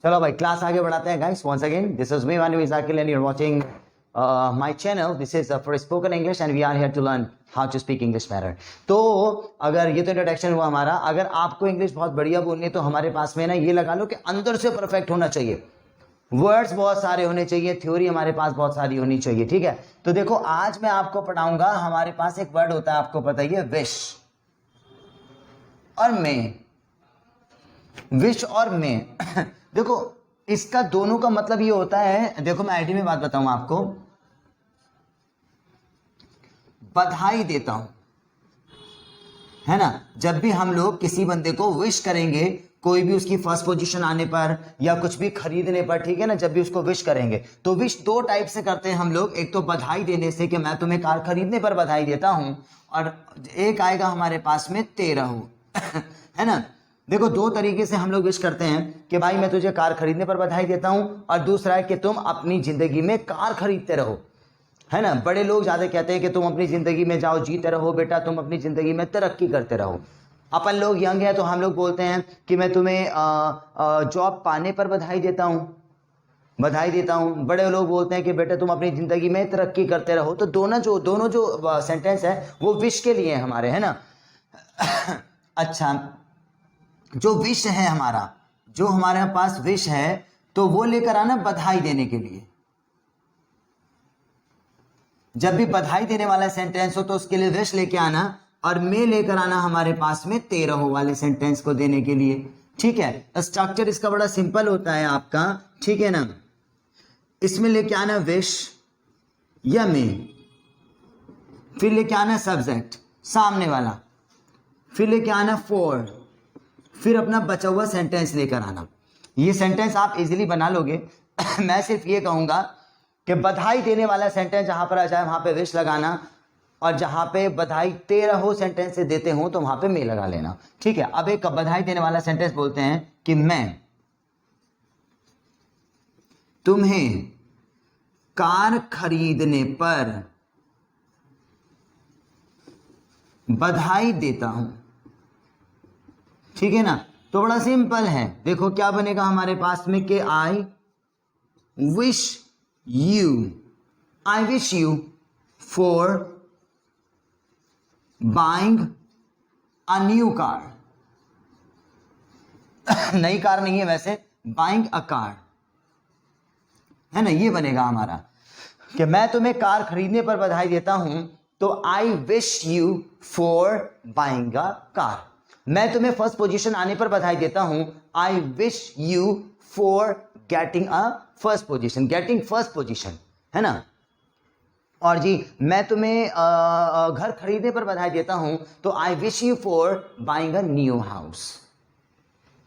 चलो भाई क्लास आगे बढ़ाते हैं guys. Once again this is me Wani Zakir and you are watching my channel. This is for spoken English and we are here to learn how to speak English better. तो अगर ये तो introduction हुआ हमारा. अगर आपको इंग्लिश बहुत बढ़िया बोलनी है तो हमारे पास में ना ये लगा लो कि अंदर से परफेक्ट होना चाहिए. वर्ड्स बहुत सारे होने चाहिए, थ्योरी हमारे पास बहुत सारी होनी चाहिए. ठीक है, तो देखो आज मैं आपको पढ़ाऊंगा. हमारे पास एक वर्ड होता है, आपको पता ही है, विश और मे. विश और मे देखो इसका दोनों का मतलब ये होता है. देखो मैं आईडी में बात बताऊं आपको. बधाई देता हूं, है ना. जब भी हम लोग किसी बंदे को विश करेंगे, कोई भी उसकी फर्स्ट पोजीशन आने पर या कुछ भी खरीदने पर, ठीक है ना, जब भी उसको विश करेंगे तो विश दो टाइप से करते हैं हम लोग. एक तो बधाई देने से कि मैं तुम्हें कार खरीदने पर बधाई देता हूं, और एक आएगा हमारे पास में तेरा हो है ना. देखो दो तरीके से हम लोग विश करते हैं कि भाई मैं तुझे कार खरीदने पर बधाई देता हूं, और दूसरा है कि तुम अपनी जिंदगी में कार खरीदते रहो, है ना. बड़े लोग ज्यादा कहते हैं कि तुम अपनी जिंदगी में जाओ, जीते रहो बेटा, तुम अपनी जिंदगी में तरक्की करते रहो. अपन लोग यंग हैं तो हम लोग बोलते हैं कि मैं तुम्हें जॉब पाने पर बधाई देता हूं, बधाई देता हूं. बड़े लोग बोलते हैं कि बेटा तुम अपनी जिंदगी में तरक्की करते रहो. तो दोनों जो सेंटेंस है वो विश के लिए हमारे, है ना. अच्छा, जो विश है हमारा, जो हमारे पास विश है तो वो लेकर आना बधाई देने के लिए. जब भी बधाई देने वाला सेंटेंस हो तो उसके लिए विश लेके आना, और मे लेकर आना हमारे पास में तेरह हो वाले सेंटेंस को देने के लिए. ठीक है, स्ट्रक्चर इसका बड़ा सिंपल होता है आपका. ठीक है ना. इसमें लेके आना विश या मे, फिर लेके आना सब्जेक्ट सामने वाला, फिर लेके आना फॉर, फिर अपना बचा हुआ सेंटेंस लेकर आना. ये सेंटेंस आप इजीली बना लोगे. मैं सिर्फ ये कहूंगा कि बधाई देने वाला सेंटेंस जहां पर आ जाए वहां पे विश लगाना, और जहां पे बधाई तेरह हो सेंटेंस से देते हो तो वहां पे मे लगा लेना. ठीक है, अब एक बधाई देने वाला सेंटेंस बोलते हैं कि मैं तुम्हें कार खरीदने पर बधाई देता हूं. ठीक है ना. तो बड़ा सिंपल है. देखो क्या बनेगा हमारे पास में कि I wish you for buying a new car. नई कार नहीं है वैसे, बाइंग अ कार, है ना. ये बनेगा हमारा कि मैं तुम्हें कार खरीदने पर बधाई देता हूं, तो I wish you for buying a car. मैं तुम्हें फर्स्ट पोजीशन आने पर बधाई देता हूं, I wish you for getting a first position, getting first position, है ना. और जी मैं तुम्हें घर खरीदने पर बधाई देता हूं, तो I wish you for buying a new house.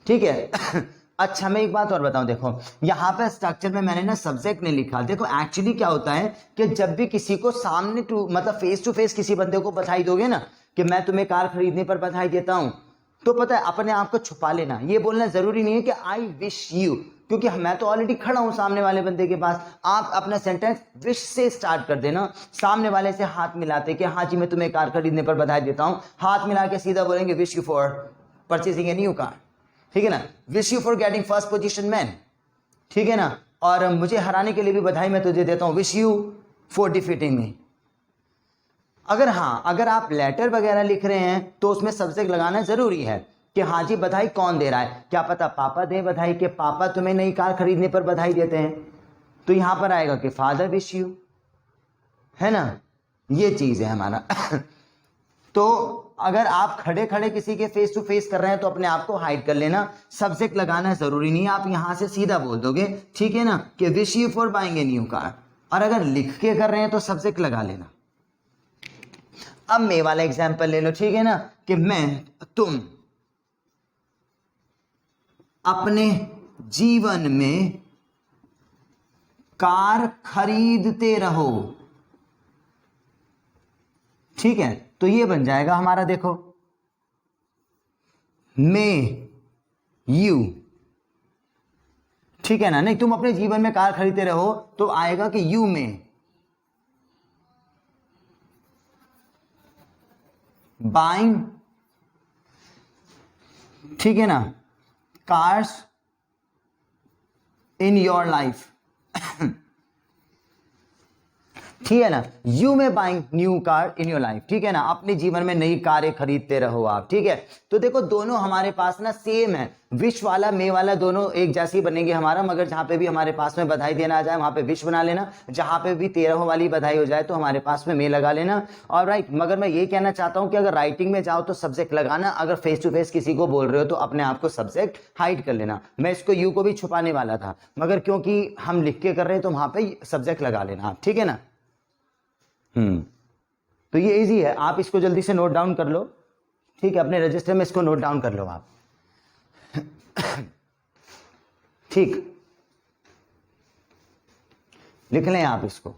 ठीक है. अच्छा मैं एक बात और बताऊं. देखो यहां पे स्ट्रक्चर में मैंने ना सब्जेक्ट नहीं लिखा. देखो एक्चुअली क्या होता है कि जब भी किसी को सामने टू मतलब फेस टू फेस किसी बंदे को बधाई दोगे ना कि मैं तुम्हें कार खरीदने पर बधाई देता हूं, तो पता है अपने आप को छुपा लेना. ये बोलना जरूरी नहीं है कि आई विश यू, क्योंकि मैं तो ऑलरेडी खड़ा हूं सामने वाले बंदे के पास. आप अपना सेंटेंस विश से स्टार्ट कर देना, सामने वाले से हाथ मिलाते कि हाँ जी मैं तुम्हें कार खरीदने पर बधाई देता हूं. हाथ मिला के सीधा बोलेंगे wish you for purchasing a new car. ठीक है ना. Wish you for getting first position man. ठीक है ना. और मुझे हराने के लिए भी बधाई मैं तुझे देता हूं, विश यू फॉर डिफीटिंग मी. अगर आप लेटर वगैरह लिख रहे हैं तो उसमें सब्जेक्ट लगाना जरूरी है कि हाँ जी बधाई कौन दे रहा है. क्या पता पापा दे बधाई, के पापा तुम्हें नई कार खरीदने पर बधाई देते हैं, तो यहां पर आएगा कि फादर विश यू, है ना. ये चीज है हमारा. तो अगर आप खड़े खड़े किसी के फेस टू फेस कर रहे हैं तो अपने आप को हाइड कर लेना. सब्जेक्ट लगाना जरूरी नहीं है, आप यहां से सीधा बोल दोगे. ठीक है ना, कि wish you for buying a new car. और अगर लिख के कर रहे हैं तो सब्जेक्ट लगा लेना. अब मैं वाला एग्जाम्पल ले लो. ठीक है ना, कि तुम अपने जीवन में कार खरीदते रहो. ठीक है, तो ये बन जाएगा हमारा. देखो मे यू, ठीक है ना. नहीं तुम अपने जीवन में कार खरीदते रहो तो आएगा कि यू में बाइंग, ठीक है ना, कार्स इन योर लाइफ। ठीक है ना, यू में buying new car in your life, ठीक है ना, अपने जीवन में नई कारें खरीदते रहो आप, ठीक है। तो देखो दोनों हमारे पास ना सेम है, विश वाला मे वाला दोनों एक जैसे बनेंगे हमारा, मगर जहां पे भी हमारे पास में बधाई देना आ जाए वहां पे विश बना लेना, जहां पे भी 13 वाली बधाई हो जाए तो हमारे पास में मे लगा लेना। और राइट, मगर मैं ये कहना चाहता हूं कि अगर राइटिंग में जाओ तो सब्जेक्ट लगाना, अगर फेस टू फेस किसी को बोल रहे हो तो अपने आप को सब्जेक्ट हाइड कर लेना। मैं इसको यू को भी छुपाने वाला था, मगर क्योंकि हम लिख के कर रहे हैं तो वहां पे सब्जेक्ट लगा लेना आप, ठीक है ना। तो ये इजी है, आप इसको जल्दी से नोट डाउन कर लो, ठीक है, अपने रजिस्टर में इसको नोट डाउन कर लो आप। ठीक, लिख लें आप इसको।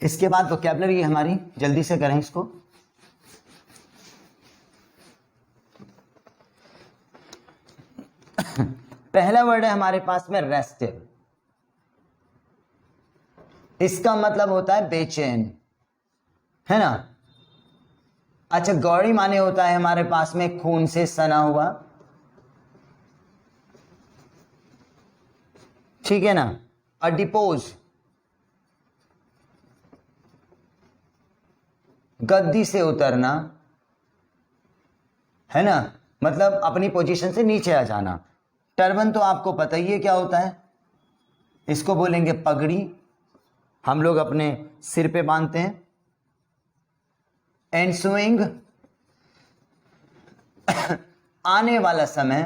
इसके बाद वोकैबुलरी हमारी जल्दी से करें इसको। पहला वर्ड है हमारे पास में रेस्टिव, इसका मतलब होता है बेचैन, है ना। अच्छा, गौरी माने होता है हमारे पास में खून से सना हुआ, ठीक है ना। डिपोज, गद्दी से उतरना, है ना, मतलब अपनी पोजीशन से नीचे आ जाना। टर्बन तो आपको पता ही है क्या होता है, इसको बोलेंगे पगड़ी, हम लोग अपने सिर पे बांधते हैं। एंड स्विंग, आने वाला समय,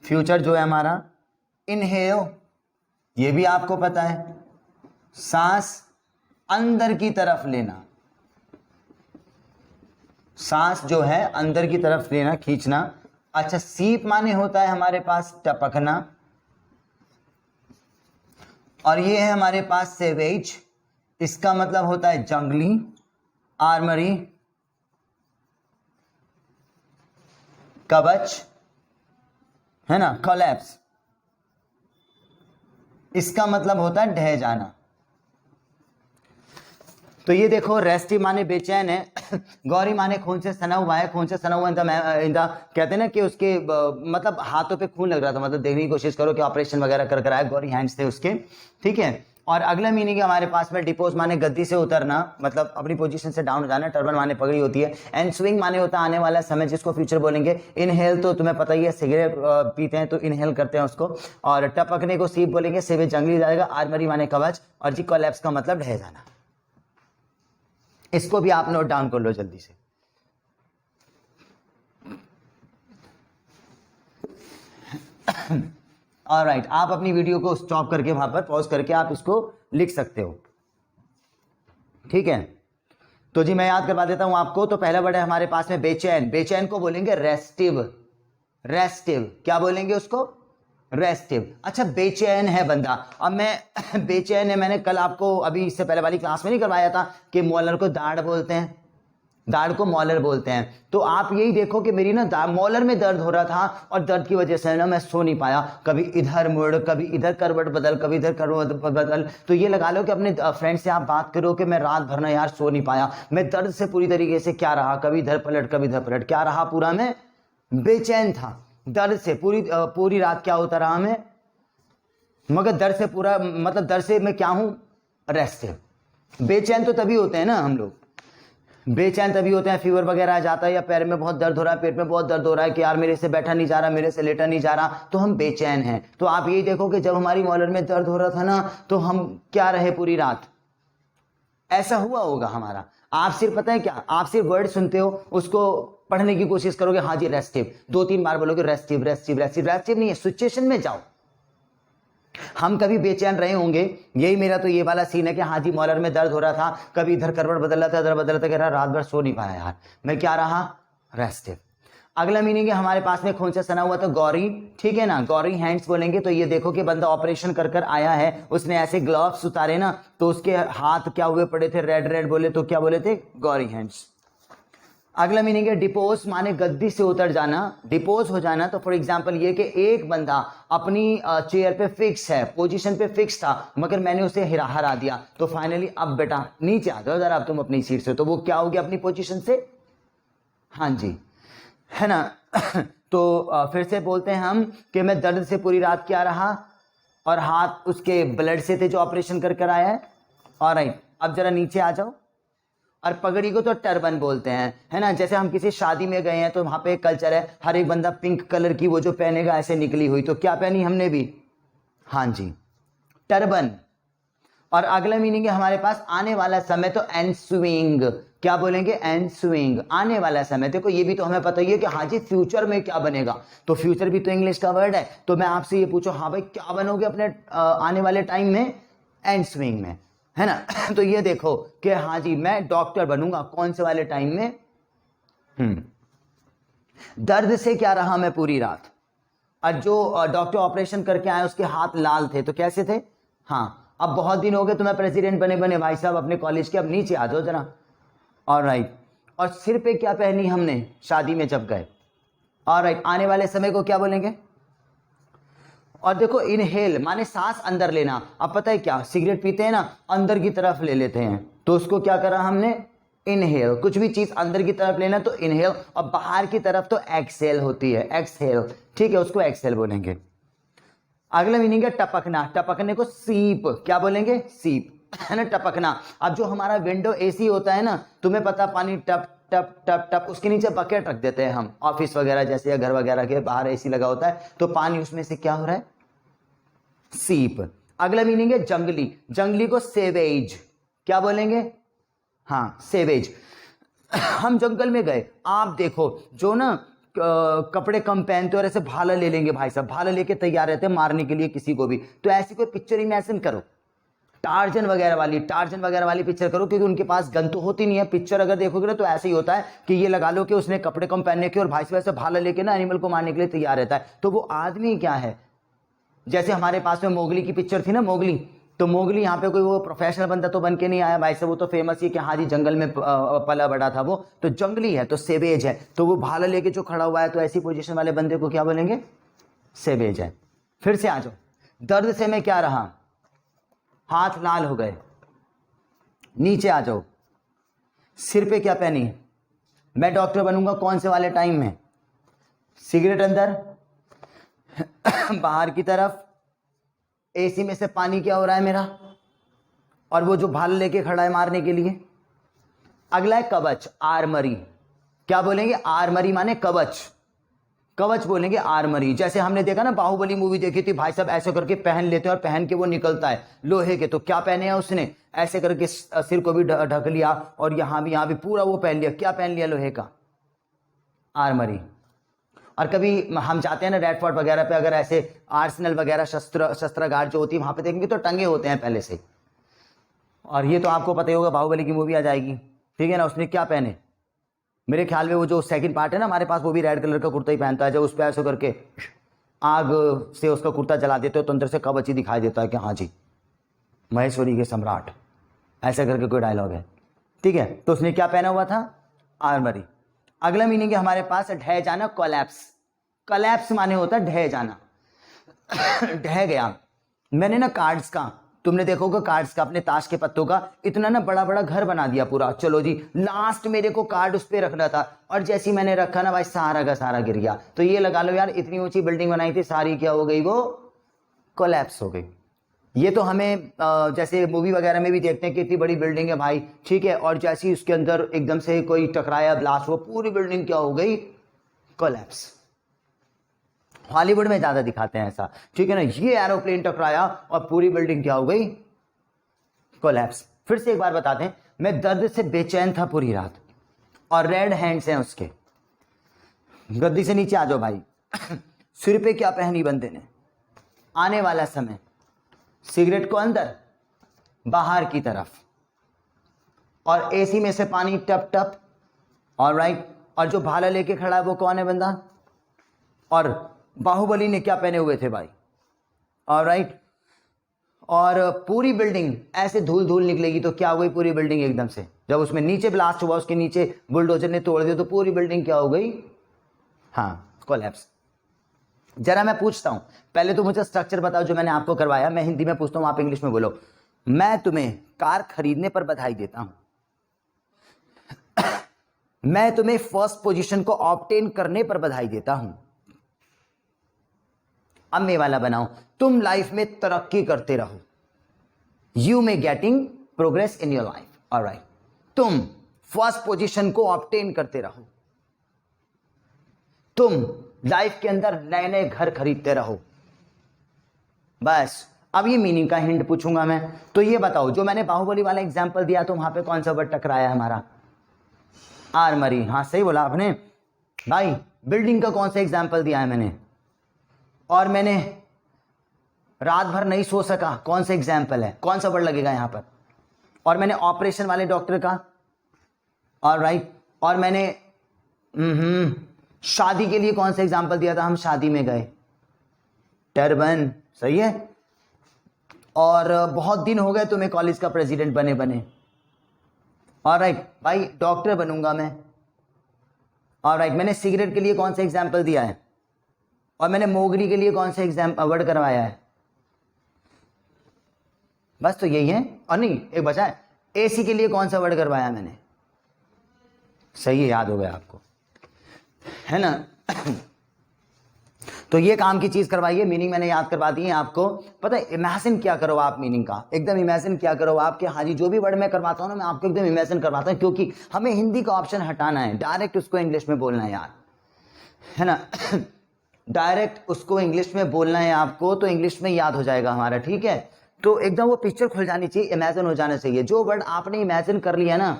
फ्यूचर जो है हमारा। इनहेल, ये भी आपको पता है, सांस अंदर की तरफ लेना, सांस जो है अंदर की तरफ लेना, खींचना। अच्छा, सीप माने होता है हमारे पास टपकना, और ये है हमारे पास सेवेज, इसका मतलब होता है जंगली। आर्मरी, कवच, है ना। कोलैप्स, इसका मतलब होता है ढह जाना। तो ये देखो, रेस्टिव माने बेचैन है, गौरी माने खून से सना हुआ है। खून से सना हुआ इंदा कहते हैं ना कि उसके मतलब हाथों पे खून लग रहा था, मतलब देखने की कोशिश करो कि ऑपरेशन वगैरह कर कराया, गौरी हैंड्स थे उसके, ठीक है। और अगला मीनिंग है हमारे पास में डिपोज माने गद्दी से उतरना, मतलब अपनी पोजीशन से डाउन हो जाना। टर्बन माने पगड़ी होती है। एंड स्विंग माने होता है आने वाला समय, जिसको फ्यूचर बोलेंगे। इनहेल तो तुम्हें पता ही है, सिगरेट पीते हैं तो इनहेल करते हैं उसको। और टपकने को सीप बोलेंगे, सेवे जंगली जाएगा। आर्मरी माने कवच, और जी कोलैप्स का मतलब ढह जाना। इसको भी आप नोट डाउन कर लो जल्दी से। ऑलराइट, आप अपनी वीडियो को स्टॉप करके वहां पर पॉज करके आप इसको लिख सकते हो, ठीक है। तो जी मैं याद करवा देता हूं आपको। तो पहला वर्ड है हमारे पास में बेचैन, बेचैन को बोलेंगे रेस्टिव। रेस्टिव क्या बोलेंगे उसको? रेस्टिव। अच्छा, बेचैन है बंदा। अब मैं बेचैन है, मैंने कल आपको अभी इससे पहले वाली क्लास में नहीं करवाया था कि मॉलर को दाढ़ बोलते हैं, दाढ़ को मॉलर बोलते हैं। तो आप यही देखो कि मेरी ना मॉलर में दर्द हो रहा था, और दर्द की वजह से ना मैं सो नहीं पाया, कभी इधर मुड़, कभी इधर करवट बदल, कभी इधर करवट बदल। तो ये लगा लो कि अपने फ्रेंड से आप बात करो कि मैं रात भर ना यार सो नहीं पाया, मैं दर्द से पूरी तरीके से क्या रहा, कभी इधर पलट कभी इधर पलट, क्या रहा पूरा, मैं बेचैन था दर्द से। पूरी रात क्या होता रहा मैं, मगर दर्द से पूरा, मतलब दर्द से मैं क्या हूं, रेस्टिव। बेचैन तो तभी होते हैं ना हम लोग, बेचैन तभी होते हैं, फीवर वगैरह आ जाता है, या पैर में बहुत दर्द हो रहा है, पेट में बहुत दर्द हो रहा है कि यार मेरे से बैठा नहीं जा रहा, मेरे से लेटा नहीं जा रहा, तो हम बेचैन हैं। तो आप यही देखो कि जब हमारी मॉलर में दर्द हो रहा था ना, तो हम क्या रहे पूरी रात, ऐसा हुआ होगा हमारा। आप सिर्फ पता है क्या, आप सिर्फ वर्ड सुनते हो, उसको पढ़ने की कोशिश करोगे, हाँ जी रेस्टिव, 2-3 बार बोलोगे रेस्टिव रेस्टिव रेस्टिव। रेस्टिव नहीं है, सिचुएशन में जाओ। हम कभी बेचैन रहे होंगे, यही मेरा तो ये वाला सीन है कि हाँ जी मॉलर में दर्द हो रहा था, कभी इधर करवट बदल रहा था, इधर बदल रहा था, कह रहा रात भर सो नहीं पाया यार, मैं क्या रहा, रेस्टिव। अगला मीनिंग है हमारे पास में खून से सना हुआ, तो गौरी, ठीक है ना, गौरी हैंड्स बोलेंगे। तो ये देखो कि बंदा ऑपरेशन कर कर आया है, उसने ऐसे ग्लव्स उतारे ना, तो उसके हाथ क्या हुए पड़े थे, रेड रेड बोले, तो क्या बोले थे, गौरी हैंड्स। अगला मीनिंग है डिपोज, माने गद्दी से उतर जाना, डिपोज हो जाना। तो फॉर एग्जांपल ये कि एक बंदा अपनी चेयर पे फिक्स है, पोजीशन पे फिक्स था, मगर मैंने उसे हरा दिया, तो फाइनली अब बेटा नीचे आ जाओ जरा, अब तुम अपनी सीट से, तो वो क्या हो गया अपनी पोजीशन से, हाँ जी, है ना। तो फिर से बोलते हैं हम कि मैं दर्द से पूरी रात क्या रहा, और हाथ उसके ब्लड से थे जो ऑपरेशन कर कर आया है। ऑलराइट, अब जरा नीचे आ जाओ। और पगड़ी को तो टर्बन बोलते हैं, है ना। जैसे हम किसी शादी में गए हैं तो वहां पे एक कल्चर है, हर एक बंदा पिंक कलर की वो जो पहनेगा ऐसे निकली हुई, तो क्या पहनी हमने भी, हाँ जी, टर्बन। और अगला मीनिंग है हमारे पास आने वाला समय, तो एनस्विंग, क्या बोलेंगे, एनस्विंग, आने वाला समय। देखो ये भी तो हमें पता ही है कि हाँ जी फ्यूचर में क्या बनेगा, तो फ्यूचर भी तो इंग्लिश का वर्ड है। तो मैं आपसे ये पूछूं, हाँ भाई क्या बनोगे अपने आने वाले टाइम में, एनस्विंग में, है ना। तो ये देखो कि हाँ जी मैं डॉक्टर बनूंगा, कौन से वाले टाइम में, दर्द से क्या रहा मैं पूरी रात। और जो डॉक्टर ऑपरेशन करके आए उसके हाथ लाल थे, तो कैसे थे, हाँ। अब बहुत दिन हो गए तुम्हें प्रेसिडेंट बने भाई साहब अपने कॉलेज के, अब नीचे आ जाओ जरा। ऑलराइट, और सिर पे क्या पहनी हमने शादी में जब गए। ऑलराइट, आने वाले समय को क्या बोलेंगे। और देखो इनहेल माने सांस अंदर लेना। अब पता है क्या, सिगरेट पीते हैं ना, अंदर की तरफ ले लेते हैं, तो उसको क्या करा हमने, इनहेल। कुछ भी चीज अंदर की तरफ लेना तो इनहेल, और बाहर की तरफ तो एक्सहेल होती है, एक्सहेल, ठीक है, उसको एक्सहेल बोलेंगे। अगला मीनिंग है टपकना, टपकने को सीप, क्या बोलेंगे, सीप, है ना, टपकना। अब जो हमारा विंडो एसी होता है ना, तुम्हें पता पानी टप टप टप टप, उसके नीचे बकेट रख देते हैं हम, ऑफिस वगैरह जैसे या घर वगैरह के बाहर एसी लगा होता है, तो पानी उसमें से क्या हो रहा है, सीप। अगला मीनिंग है जंगली, जंगली को सेवेज, क्या बोलेंगे, हाँ सेवेज। हम जंगल में गए, आप देखो जो ना कपड़े कम पहनते और ऐसे भाला ले लेंगे भाई साहब, भाला लेके तैयार रहते हैं मारने के लिए किसी को भी, तो ऐसी कोई पिक्चर इमेजिन करो, टार्जन वगैरह वाली पिक्चर करो, क्योंकि उनके पास गन तो होती नहीं है। पिक्चर अगर देखोगे ना तो ऐसे ही होता है कि ये लगा लो कि उसने कपड़े कम पहनने के और भाई साहब ऐसे भाला लेके ना एनिमल को मारने के लिए तैयार रहता है। तो वो आदमी क्या है, जैसे हमारे पास में मोगली की पिक्चर थी ना, मोगली, तो मोगली यहाँ पे कोई वो प्रोफेशनल बंदा तो बन के नहीं आया भाई साहब, वो तो फेमस ही कि हाँ जी जंगल में पला बड़ा था वो, तो जंगली है तो सेवेज है, तो वो भाला लेके जो खड़ा हुआ है, तो ऐसी पोजीशन वाले बंदे को क्या बोलेंगे, सेवेज है। फिर से आ जाओ, दर्द से मैं क्या रहा, हाथ लाल हो गए। नीचे आ जाओ, सिर पे क्या पहनी, मैं डॉक्टर बनूंगा कौन से वाले टाइम में, सिगरेट अंदर बाहर की तरफ, एसी में से पानी क्या हो रहा है मेरा, और वो जो भाला लेके खड़ा है मारने के लिए। अगला है कवच, आर्मरी, क्या बोलेंगे, आर्मरी माने कवच, कवच बोलेंगे आर्मरी। जैसे हमने देखा ना बाहुबली मूवी देखी थी, भाई साहब ऐसे करके पहन लेते हैं और पहन के वो निकलता है लोहे के, तो क्या पहने हैं उसने, ऐसे करके सिर को भी ढक लिया और यहां भी पूरा वो पहन लिया, क्या पहन लिया, लोहे का, आर्मरी। और कभी हम जाते हैं ना रेड फोर्ट वगैरह पे, अगर ऐसे आर्सेनल वगैरह शस्त्रागार जो होती है वहां पे देखेंगे तो टंगे होते हैं पहले से। और ये तो आपको पता ही होगा, बाहुबली की मूवी आ जाएगी, ठीक है ना, उसने क्या पहने, मेरे ख्याल में वो जो सेकंड पार्ट है ना हमारे पास, वो भी रेड कलर का कुर्ता ही पहनता है, जब उस पर ऐसे करके आग से उसका कुर्ता जला देते हो तो अंदर से कवच ही दिखाई देता है कि हाँ जी महेश्वरी के सम्राट, ऐसा करके कोई डायलॉग है, ठीक है। तो उसने क्या पहना हुआ था, आर्मरी। अगला मीनिंग है हमारे पास ढह जाना, कोलैप्स, कोलैप्स माने होता है ढह जाना, ढह गया। मैंने ना कार्ड्स का, तुमने देखोगे कार्ड्स का, अपने ताश के पत्तों का इतना ना बड़ा बड़ा घर बना दिया पूरा, चलो जी लास्ट मेरे को कार्ड उस पर रखना था, और जैसे ही मैंने रखा ना भाई सारा का सारा गिर गया। तो ये लगा लो यार, इतनी ऊंची बिल्डिंग बनाई थी, सारी क्या हो गई, वो कोलैप्स हो गई। ये तो हमें जैसे मूवी वगैरह में भी देखते हैं कि इतनी बड़ी बिल्डिंग है भाई, ठीक है, और जैसे ही उसके अंदर एकदम से कोई टकराया, ब्लास्ट हुआ, पूरी बिल्डिंग क्या हो गई, कोलैप्स। हॉलीवुड में ज्यादा दिखाते हैं ऐसा, ठीक है ना, ये एरोप्लेन टकराया और पूरी बिल्डिंग क्या हो गई, कोलैप्स। फिर से एक बार बताते हैं, मैं दर्द से बेचैन था पूरी रात, और रेड हैंड्स हैं उसके, गद्दी से नीचे आ जाओ भाई। सिर पे क्या पहनी बंदे ने, आने वाला समय, सिगरेट को अंदर बाहर की तरफ, और एसी में से पानी टप टप, ऑलराइट। और जो भाला लेके खड़ा है वो कौन है बंदा, और बाहुबली ने क्या पहने हुए थे भाई, ऑलराइट। और पूरी बिल्डिंग ऐसे धूल धूल निकलेगी तो क्या हो गई पूरी बिल्डिंग एकदम से, जब उसमें नीचे ब्लास्ट हुआ, उसके नीचे बुलडोजर ने तोड़ दिया तो पूरी बिल्डिंग क्या हो गई, हाँ कोलैप्स। जरा मैं पूछता हूं, पहले तो मुझे स्ट्रक्चर बताओ जो मैंने आपको करवाया, मैं हिंदी में पूछता हूं, आप इंग्लिश में बोलो। मैं तुम्हें कार खरीदने पर बधाई देता हूं, मैं तुम्हें फर्स्ट पोजीशन को ऑब्टेन करने पर बधाई देता हूं। अब मैं वाला बनाओ, तुम लाइफ में तरक्की करते रहो, you may getting progress in your life, alright. तुम फर्स्ट पोजीशन को ऑब्टेन करते रहो, तुम लाइफ के अंदर नए नए घर खरीदते रहो। बस अब ये मीनिंग का हिंट पूछूंगा मैं, तो ये बताओ जो मैंने बाहुबली वाला एग्जांपल दिया तो वहां पे कौन सा वर्ड टकराया हमारा, आर्मरी। हाँ सही बोला आपने भाई। बिल्डिंग का कौन सा एग्जांपल दिया है मैंने, और मैंने रात भर नहीं सो सका, कौन सा एग्जाम्पल है, कौन सा वर्ड लगेगा यहां पर। और मैंने ऑपरेशन वाले डॉक्टर का, ऑलराइट। और मैंने शादी के लिए कौन सा एग्जाम्पल दिया था, हम शादी में गए, टर्बन, सही है। और बहुत दिन हो गए तुम्हें कॉलेज का प्रेसिडेंट बने बने, ऑलराइट भाई डॉक्टर बनूंगा मैं, ऑलराइट। मैंने सिगरेट के लिए कौन सा एग्जाम्पल दिया है, और मैंने मोगरी के लिए कौन सा वर्ड करवाया है, बस तो यही है। और नहीं एक बचा है, एसी के लिए कौन सा वर्ड करवाया मैंने, सही है, याद हो गया आपको, है ना। तो ये काम की चीज करवाइए, मीनिंग मैंने याद करवा दी है आपको। पता है इमेजिन क्या करो आप मीनिंग का, एकदम इमेजिन क्या करो आप कि हाँ जी जो भी वर्ड मैं करवाता हूँ ना मैं आपको एकदम इमेजिन करवाता हूँ, क्योंकि हमें हिंदी का ऑप्शन हटाना है, डायरेक्ट उसको इंग्लिश में बोलना है यार, है ना। डायरेक्ट उसको इंग्लिश में बोलना है आपको, तो इंग्लिश में याद हो जाएगा हमारा, ठीक है। तो एकदम वो पिक्चर खुल जानी चाहिए, इमेजिन हो जाना चाहिए। जो वर्ड आपने इमेजिन कर लिया ना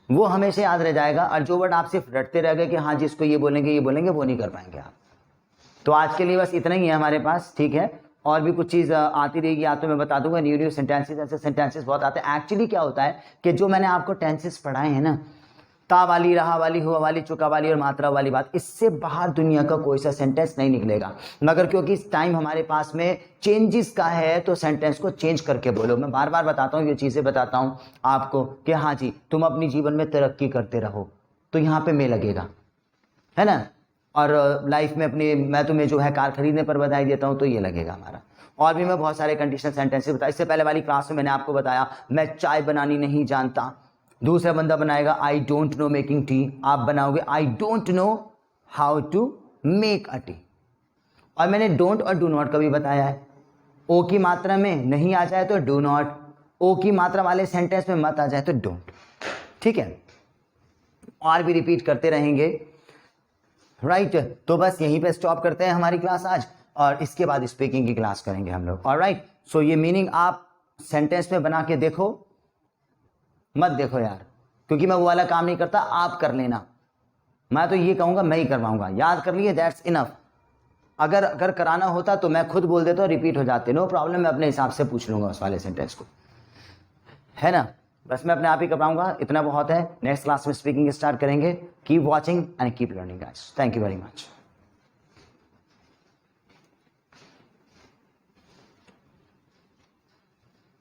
वो हमेशा याद रह जाएगा, और जो वर्ड आप सिर्फ रटते रह गए कि हाँ जी इसको ये बोलेंगे वो नहीं कर पाएंगे आप। तो आज के लिए बस इतना ही है हमारे पास, ठीक है। और भी कुछ चीज़ आती रहेगी या तो मैं बता दूंगा, न्यू सेंटेंसेस, ऐसे सेंटेंसेस बहुत आते हैं। एक्चुअली क्या होता है कि जो मैंने आपको टेंसेस पढ़ाए हैं ना, ता वाली, रहा वाली, हुआ वाली, चुका वाली और मात्रा वाली बात, इससे बाहर दुनिया का कोई सा सेंटेंस नहीं निकलेगा। मगर क्योंकि इस टाइम हमारे पास में चेंजेस का है तो सेंटेंस को चेंज करके बोलो। मैं बार बार बताता हूँ, ये चीज़ें बताता हूँ आपको कि हाँ जी तुम अपनी जीवन में तरक्की करते रहो, तो यहाँ पे मैं लगेगा, है ना। और लाइफ में अपनी, मैं तुम्हें जो है कार खरीदने पर बधाई देता हूँ, तो ये लगेगा हमारा। और भी मैं बहुत सारे कंडीशनल सेंटेंसेस बताया। इससे पहले वाली क्लास में मैंने आपको बताया मैं चाय बनानी नहीं जानता, दूसरा बंदा बनाएगा I don't know making tea, आप बनाओगे I don't know how to make a tea. और मैंने डोंट और डू नॉट का भी बताया है, ओ की मात्रा में नहीं आ जाए तो डू नॉट, ओ की मात्रा वाले सेंटेंस में मत आ जाए तो डोंट, ठीक है। और भी रिपीट करते रहेंगे, राइट। तो बस यहीं पे स्टॉप करते हैं हमारी क्लास आज, और इसके बाद स्पीकिंग की क्लास करेंगे हम लोग, ऑलराइट। सो ये मीनिंग आप सेंटेंस में बना के देखो, मत देखो यार, क्योंकि मैं वो वाला काम नहीं करता, आप कर लेना। मैं तो ये कहूंगा मैं ही करवाऊंगा, याद कर लिए दैट्स इनफ। अगर कराना होता तो मैं खुद बोल देता, रिपीट हो जाते, नो प्रॉब्लम, मैं अपने हिसाब से पूछ लूंगा उस वाले सेंटेंस को, है ना। बस मैं अपने आप ही करवाऊंगा, इतना बहुत है। नेक्स्ट क्लास में स्पीकिंग स्टार्ट करेंगे। Keep watching and keep learning guys, thank you very much.